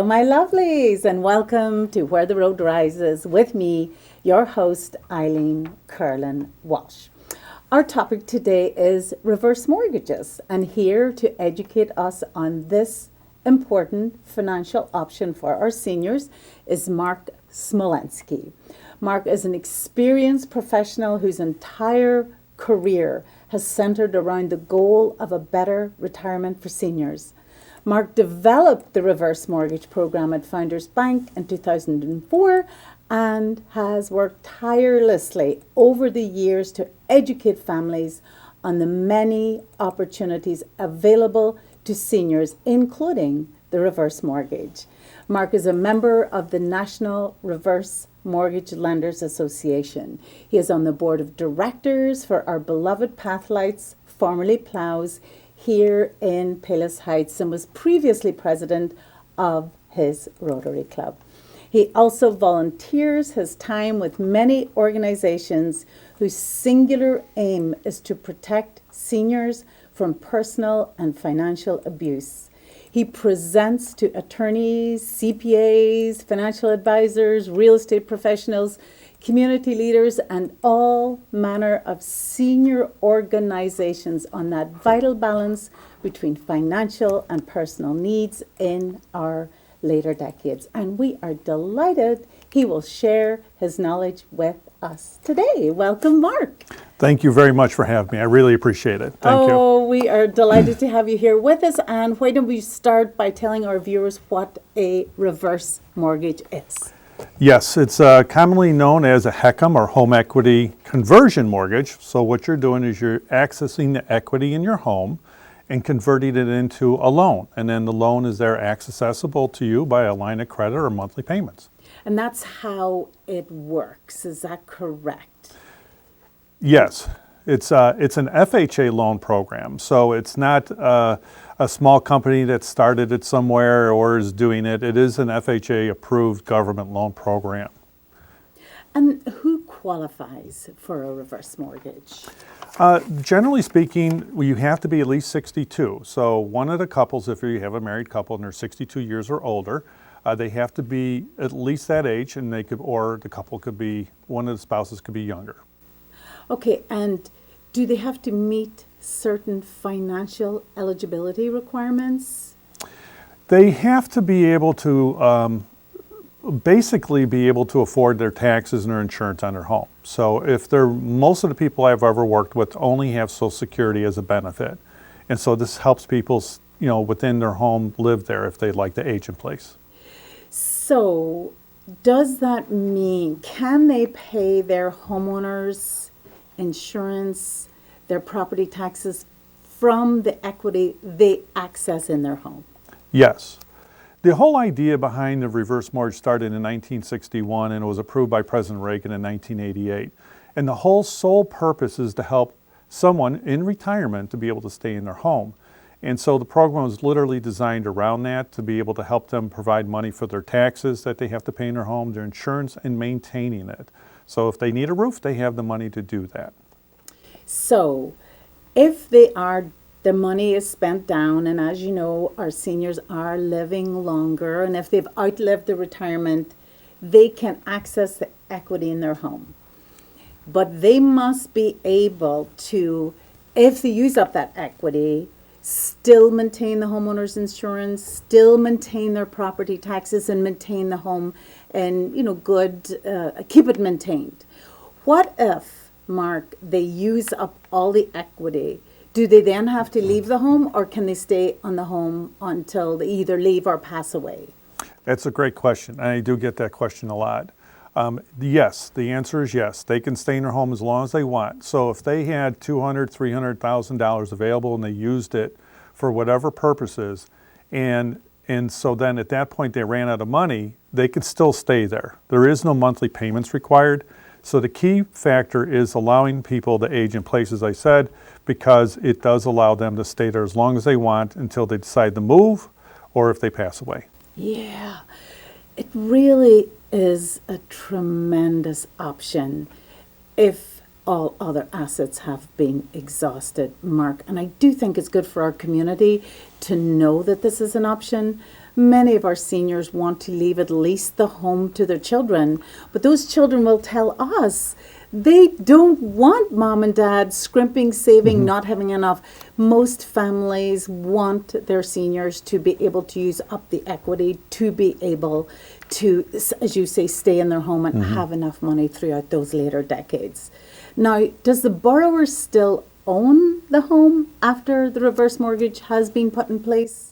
Hello, my lovelies, and welcome to Where the Road Rises with me, your host, Eileen Curlin Walsh. Our topic today is reverse mortgages, and here to educate us on this important financial option for our seniors is Mark Smolensky. Mark is an experienced professional whose entire career has centered around the goal of a better retirement for seniors. Mark developed the reverse mortgage program at Founders Bank in 2004 and has worked tirelessly over the years to educate families on the many opportunities available to seniors, including the reverse mortgage. Mark is a member of the National Reverse Mortgage Lenders Association. He is on the board of directors for our beloved Pathlights, formerly Plows, here in Palos Heights, and was previously president of his Rotary Club. He also volunteers his time with many organizations whose singular aim is to protect seniors from personal and financial abuse. He presents to attorneys, CPAs, financial advisors, real estate professionals, community leaders, and all manner of senior organizations on that vital balance between financial and personal needs in our later decades. And we are delighted he will share his knowledge with us today. Welcome, Mark. Thank you very much for having me. I really appreciate it. Thank you. Oh, we are delighted to have you here with us. And why don't we start by telling our viewers what a reverse mortgage is? Yes, it's commonly known as a HECM or home equity conversion mortgage. So what you're doing is you're accessing the equity in your home and converting it into a loan. And then the loan is there accessible to you by a line of credit or monthly payments. And that's how it works. Is that correct? Yes, it's an FHA loan program. So it's not a small company that started it somewhere or is doing it. It is an FHA approved government loan program. And who qualifies for a reverse mortgage? Generally speaking, you have to be at least 62. So one of the couples, if you have a married couple and they're 62 years or older, they have to be at least that age, and they could, or the couple could be, one of the spouses could be younger. Okay, and do they have to meet certain financial eligibility requirements? They have to be able to basically be able to afford their taxes and their insurance on their home. So if they're, most of the people I've ever worked with only have Social Security as a benefit. And so this helps people, within their home live there if they'd like to age in place. So does that mean, can they pay their homeowners insurance, their property taxes from the equity they access in their home? Yes. The whole idea behind the reverse mortgage started in 1961 and it was approved by President Reagan in 1988. And the whole sole purpose is to help someone in retirement to be able to stay in their home. And so the program was literally designed around that to be able to help them provide money for their taxes that they have to pay in their home, their insurance, and maintaining it. So if they need a roof, they have the money to do that. So if the money is spent down, and as you know, our seniors are living longer, and if they've outlived the retirement, they can access the equity in their home. But they must be able to, if they use up that equity, still maintain the homeowner's insurance, still maintain their property taxes, and maintain the home and, keep it maintained. What if, Mark, they use up all the equity? Do they then have to leave the home, or can they stay on the home until they either leave or pass away? That's a great question. I do get that question a lot. Yes, the answer is yes. They can stay in their home as long as they want. So if they had $200,000, $300,000 available and they used it for whatever purposes, and so then at that point they ran out of money, they could still stay there. There is no monthly payments required. So the key factor is allowing people to age in place, as I said, because it does allow them to stay there as long as they want until they decide to move or if they pass away. Yeah, it really is a tremendous option if all other assets have been exhausted, Mark. And I do think it's good for our community to know that this is an option. Many of our seniors want to leave at least the home to their children, but those children will tell us they don't want mom and dad scrimping, saving, not having enough. Most families want their seniors to be able to use up the equity to be able to, as you say, stay in their home and have enough money throughout those later decades. Now, does the borrower still own the home after the reverse mortgage has been put in place?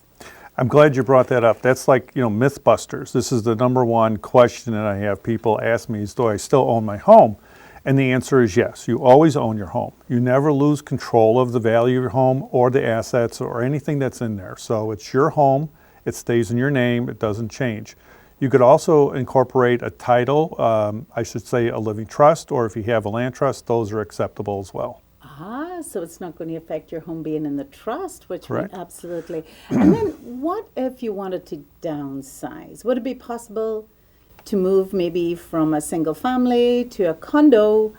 I'm glad you brought that up. That's like, Mythbusters. This is the number one question that I have people ask me is, do I still own my home? And the answer is yes. You always own your home. You never lose control of the value of your home or the assets or anything that's in there. So it's your home. It stays in your name. It doesn't change. You could also incorporate a title, I should say a living trust, or if you have a land trust, those are acceptable as well. So it's not going to affect your home being in the trust, which we Correct. absolutely. And then what if you wanted to downsize? Would it be possible to move maybe from a single family to a condo?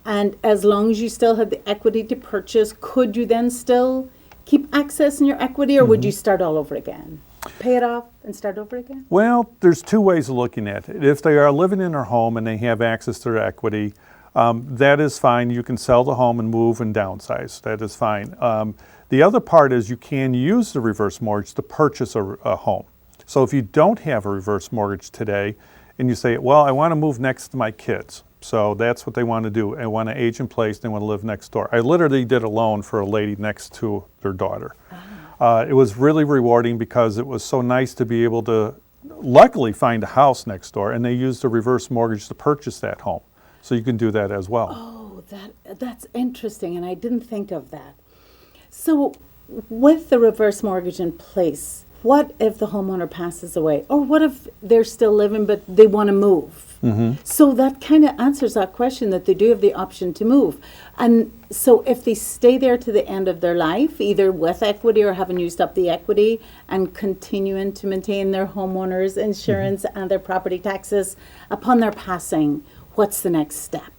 And as long as you still had the equity to purchase, could you then still keep accessing your equity, or would you start all over again? Pay it off and start over again? Well, there's two ways of looking at it. If they are living in their home and they have access to their equity, that is fine. You can sell the home and move and downsize. That is fine. The other part is you can use the reverse mortgage to purchase a home. So if you don't have a reverse mortgage today and you say, well, I want to move next to my kids. So that's what they want to do. They want to age in place. They want to live next door. I literally did a loan for a lady next to their daughter. It was really rewarding because it was so nice to be able to luckily find a house next door, and they used a reverse mortgage to purchase that home. So you can do that as well. Oh, that's interesting, and I didn't think of that. So with the reverse mortgage in place, what if the homeowner passes away? Or what if they're still living but they want to move? So that kind of answers that question, that they do have the option to move. And so if they stay there to the end of their life, either with equity or having used up the equity and continuing to maintain their homeowner's insurance and their property taxes upon their passing, what's the next step?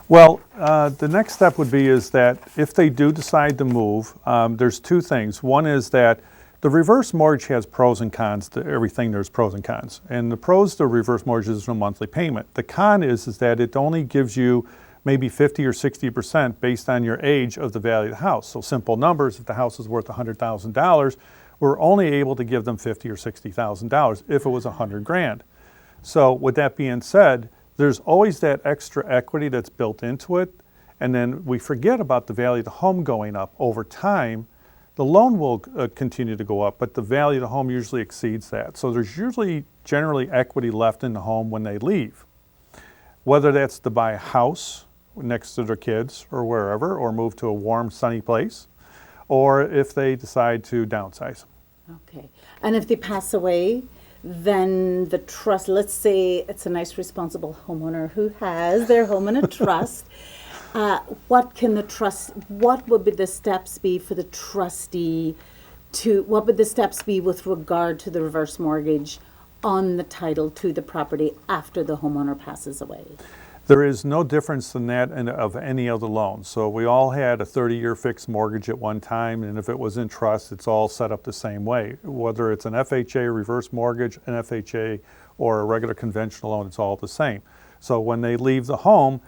Well, the next step would be is that if they do decide to move, there's two things. One is that the reverse mortgage has pros and cons to everything. There's pros and cons. And the pros to reverse mortgage is no monthly payment. The con is that it only gives you maybe 50 or 60% based on your age of the value of the house. So simple numbers, if the house is worth $100,000, we're only able to give them $50,000 or $60,000 if it was $100,000. So with that being said, there's always that extra equity that's built into it. And then we forget about the value of the home going up over time. The loan will continue to go up, but the value of the home usually exceeds that. So there's usually generally equity left in the home when they leave. Whether that's to buy a house next to their kids or wherever, or move to a warm, sunny place, or if they decide to downsize. Okay. And if they pass away, then the trust, let's say it's a nice responsible homeowner who has their home in a trust, what would be the steps be for the trustee what would the steps be with regard to the reverse mortgage on the title to the property after the homeowner passes away? There is no difference than that of any other loan. So we all had a 30-year fixed mortgage at one time, and if it was in trust, it's all set up the same way. Whether it's an FHA reverse mortgage, an FHA, or a regular conventional loan, it's all the same. So when they leave the home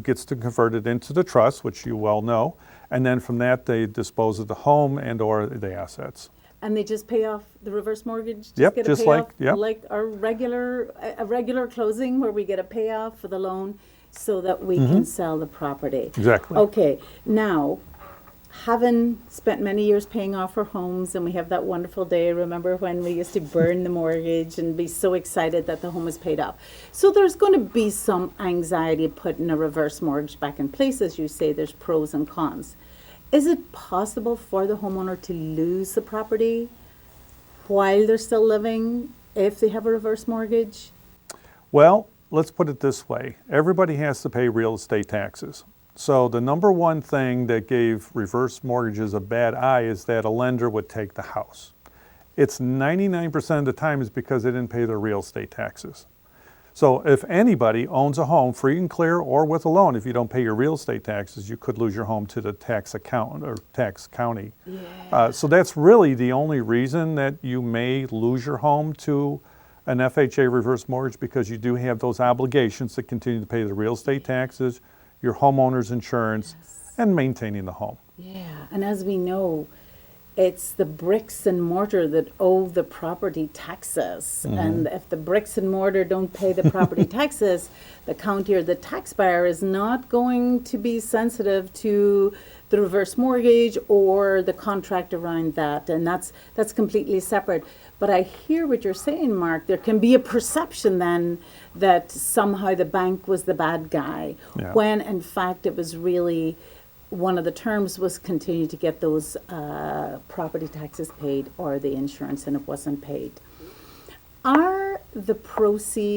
gets to convert it into the trust, which you well know, and then from that they dispose of the home and or the assets. And they just pay off the reverse mortgage? Yep, get a just payoff, like like a regular closing where we get a payoff for the loan so that we can sell the property. Exactly. Okay, now, having spent many years paying off our homes, and we have that wonderful day, remember when we used to burn the mortgage and be so excited that the home was paid off. So there's going to be some anxiety putting a reverse mortgage back in place. As you say, there's pros and cons. Is it possible for the homeowner to lose the property while they're still living if they have a reverse mortgage? Well, let's put it this way. Everybody has to pay real estate taxes. So the number one thing that gave reverse mortgages a bad eye is that a lender would take the house. It's 99% of the time is because they didn't pay their real estate taxes. So if anybody owns a home free and clear or with a loan, if you don't pay your real estate taxes, you could lose your home to the tax account or tax county. Yeah. So that's really the only reason that you may lose your home to an FHA reverse mortgage, because you do have those obligations to continue to pay the real estate taxes, your homeowner's insurance, and maintaining the home. Yeah, and as we know, it's the bricks and mortar that owe the property taxes. And if the bricks and mortar don't pay the property taxes, the county or the taxpayer is not going to be sensitive to the reverse mortgage or the contract around that. And that's completely separate. But I hear what you're saying, Mark. There can be a perception then that somehow the bank was the bad guy, Yeah. when in fact it was really one of the terms was continue to get those property taxes paid or the insurance, and it wasn't paid. Are the proceeds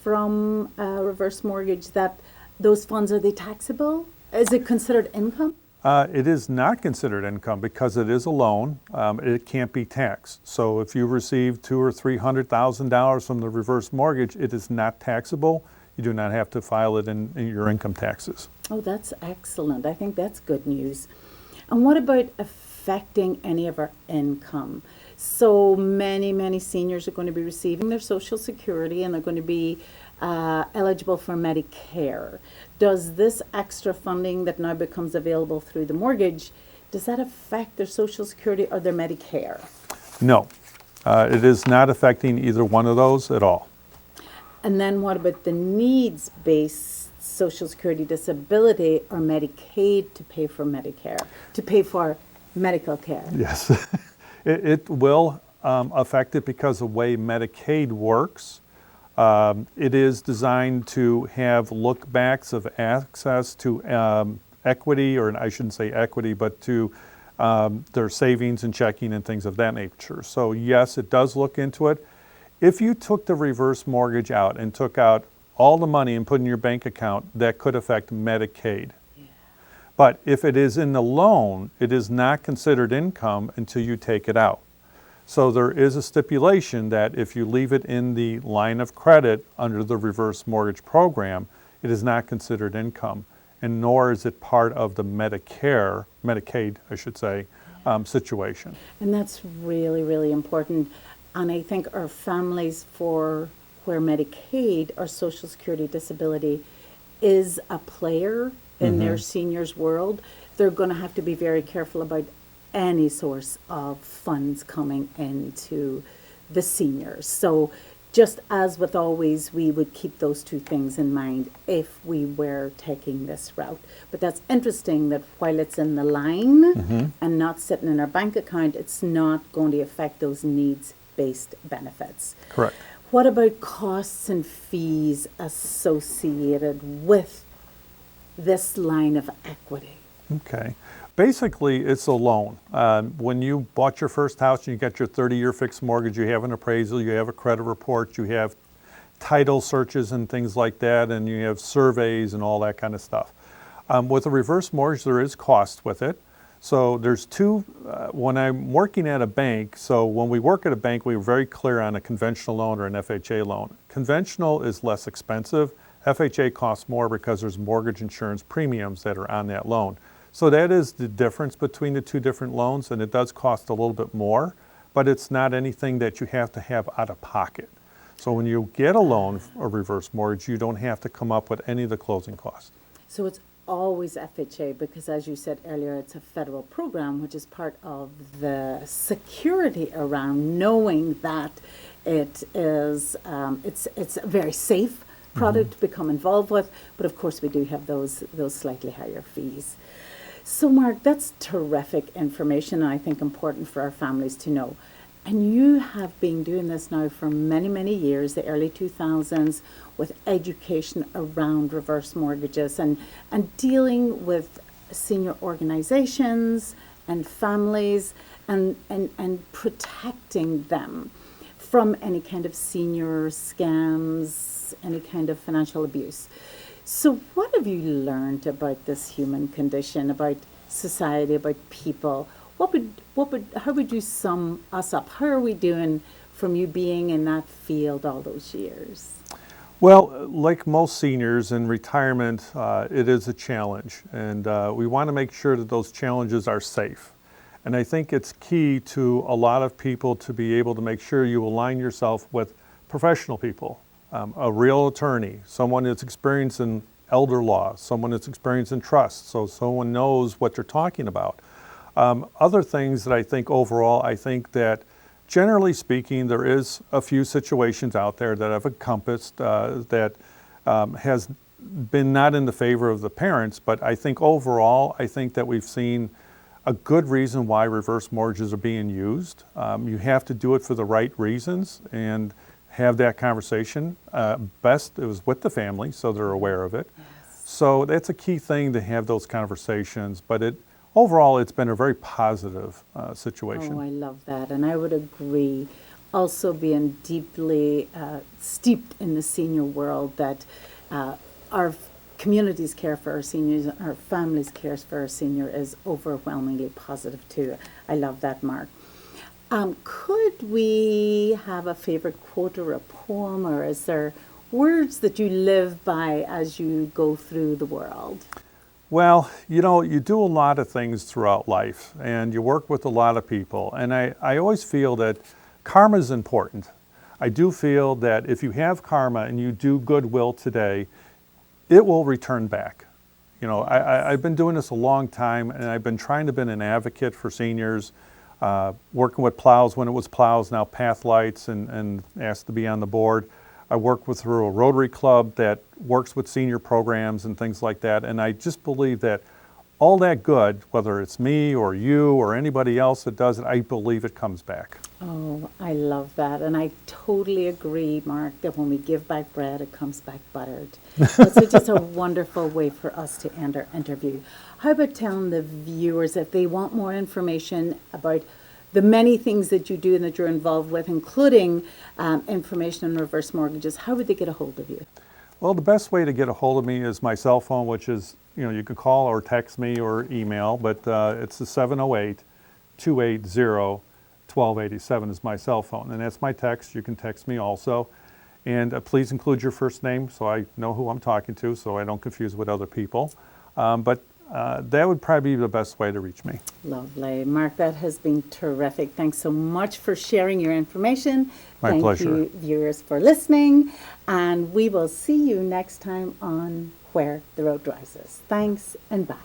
from a reverse mortgage, that those funds, are they taxable? Is it considered income? It is not considered income because it is a loan. It can't be taxed. So if you receive $200,000 or $300,000 from the reverse mortgage, it is not taxable. You do not have to file it in your income taxes. Oh, that's excellent. I think that's good news. And what about affecting any of our income? So many seniors are going to be receiving their Social Security, and they're going to be eligible for Medicare. Does this extra funding that now becomes available through the mortgage, does that affect their Social Security or their Medicare? No, it is not affecting either one of those at all. And then what about the needs-based Social Security disability or Medicaid to pay for Medicare, to pay for medical care? Yes, it will affect it because of the way Medicaid works. It is designed to have look-backs of access to equity, or I shouldn't say equity, but to their savings and checking and things of that nature. So yes, it does look into it. If you took the reverse mortgage out and took out all the money and put in your bank account, that could affect Medicaid. Yeah. But if it is in the loan, it is not considered income until you take it out. So there is a stipulation that if you leave it in the line of credit under the reverse mortgage program, it is not considered income, and nor is it part of the Medicaid, I should say, situation. And that's really important. And I think our families, for where Medicaid or Social Security disability is a player in their seniors' world, they're going to have to be very careful about any source of funds coming into the seniors. So just as with always, we would keep those two things in mind if we were taking this route. But that's interesting that while it's in the line and not sitting in our bank account, it's not going to affect those needs-based benefits. Correct. What about costs and fees associated with this line of equity? Okay. Basically, it's a loan. When you bought your first house and you got your 30-year fixed mortgage, you have an appraisal, you have a credit report, you have title searches and things like that, and you have surveys and all that kind of stuff. With a reverse mortgage, there is cost with it. So there's two, when I'm working at a bank, so when we work at a bank, we're very clear on a conventional loan or an FHA loan. Conventional is less expensive. FHA costs more because there's mortgage insurance premiums that are on that loan. So that is the difference between the two different loans, and it does cost a little bit more, but it's not anything that you have to have out of pocket. So when you get a loan or reverse mortgage, you don't have to come up with any of the closing costs. So it's always FHA because, as you said earlier, it's a federal program, which is part of the security around knowing that it is it's a very safe product to become involved with. But of course, we do have those slightly higher fees. So Mark, that's terrific information, and I think important for our families to know. And you have been doing this now for many years, the early 2000s, with education around reverse mortgages and dealing with senior organizations and families and protecting them from any kind of senior scams, any kind of financial abuse. So what have you learned about this human condition, about society, about people? How would you sum us up? How are we doing from you being in that field all those years? Well, like most seniors in retirement, it is a challenge, and we want to make sure that those challenges are safe. And I think it's key to a lot of people to be able to make sure you align yourself with professional people, a real attorney, someone that's experienced in elder law, someone that's experienced in trust, so someone knows what they're talking about. Other things that I think overall, I think that generally speaking, there is a few situations out there that I've encompassed that has been not in the favor of the parents, but I think overall, I think that we've seen a good reason why reverse mortgages are being used. You have to do it for the right reasons and have that conversation. Best it was with the family so they're aware of it. Yes. So that's a key thing to have those conversations, but overall it's been a very positive situation. Oh, I love that. And I would agree. Also being deeply steeped in the senior world, that our communities care for our seniors, our families cares for our senior is overwhelmingly positive too. I love that, Mark. Could we have a favorite quote or a poem, or is there words that you live by as you go through the world? Well, you do a lot of things throughout life and you work with a lot of people. And I always feel that karma is important. I do feel that if you have karma and you do goodwill today, it will return back. I've been doing this a long time, and I've been trying to be an advocate for seniors, working with plows when it was plows, now path lights, and asked to be on the board. I work through a Rotary Club that works with senior programs and things like that, and I just believe that all that good, whether it's me or you or anybody else that does it, I believe it comes back. Oh, I love that. And I totally agree, Mark, that when we give back bread, it comes back buttered. That's just a wonderful way for us to end our interview. How about telling the viewers, if they want more information about the many things that you do and that you're involved with, including information on reverse mortgages, how would they get a hold of you? Well, the best way to get a hold of me is my cell phone, which is, you can call or text me or email, but it's the 708-280-1287 is my cell phone. And that's my text. You can text me also. And please include your first name so I know who I'm talking to, so I don't confuse with other people. But that would probably be the best way to reach me. Lovely. Mark, that has been terrific. Thanks so much for sharing your information. My pleasure. Thank you, viewers, for listening. And we will see you next time on Where the Road Rises. Thanks and bye.